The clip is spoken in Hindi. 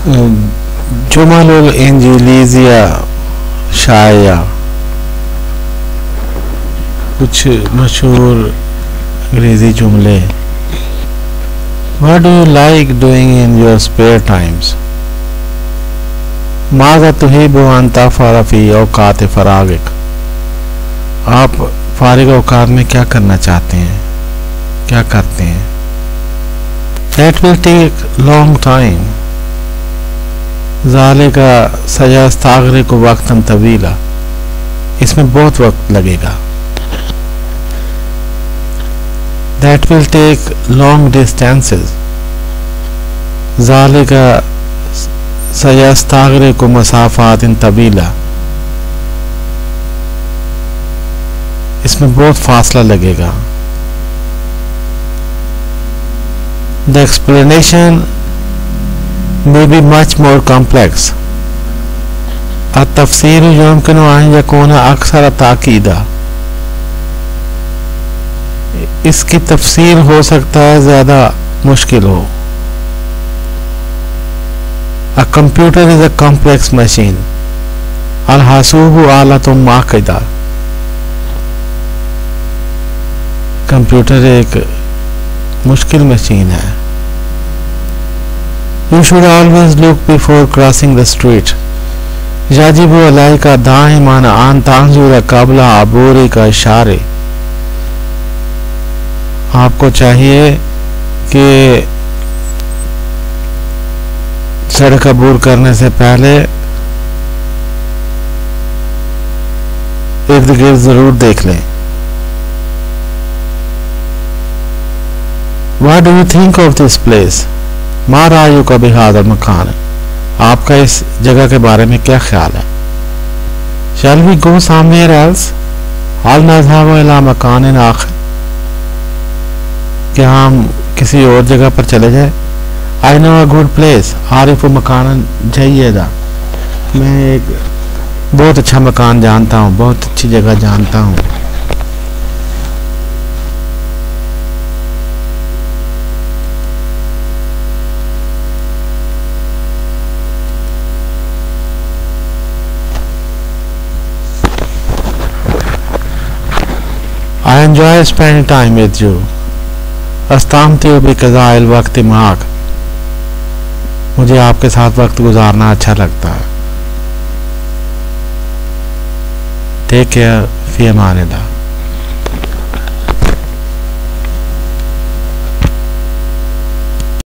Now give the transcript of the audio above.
जुमल इंजलिजिया शाया, कुछ मशहूर अंग्रेजी जुमले। What do you like doing in your spare times? Maaza तुहिब्बु अन तफ़अल फ़ी औक़ात फ़राग़िक, आप फारिग औक़ात में क्या करना चाहते हैं, क्या करते हैं? That will take long time. ज़ालिका सयस्तग़रिक़ु वक़्तन तवीला, इसमें बहुत वक्त लगेगा। That will take long distances. ज़ालिका सयस्तग़रिक़ु मसाफ़ातिन तवीला, इसमें बहुत फासला लगेगा। The explanation may be much more complex. at-tafsīru yumkinu an yakuna aksara ताकीदा, इसकी तफसीर हो सकता है ज़्यादा मुश्किल हो। A computer is a complex machine. al-hasubu आलतुम माक़िदा, कंप्यूटर एक मुश्किल मशीन है। You should always look before crossing the street. याजिबु अलैका दाइमान अन तंजुरा क़ब्ला अबूरिका इशारे, आपको चाहिए कि सड़क अबूर करने से पहले इर्द गिर्द जरूर देख लें। What do you think of this place? मा रायुका बिहाज़ा मकान, आपका इस जगह के बारे में क्या ख्याल है? Shall we go somewhere else? हल नज़हबु इला मकानिन आख़िर, क्या हम किसी और जगह पर चले जाए? I know a good place. आरिफु मकान जय्यदा, मैं एक बहुत अच्छा मकान जानता हूँ, बहुत अच्छी जगह जानता हूँ। I enjoy spending time with you. अस्तामतिउ बिक़ज़ाइल वक़्ति मआक, मुझे आपके साथ वक्त गुजारना अच्छा लगता है। टेक केयर, फ़ी अमानिल्लाह।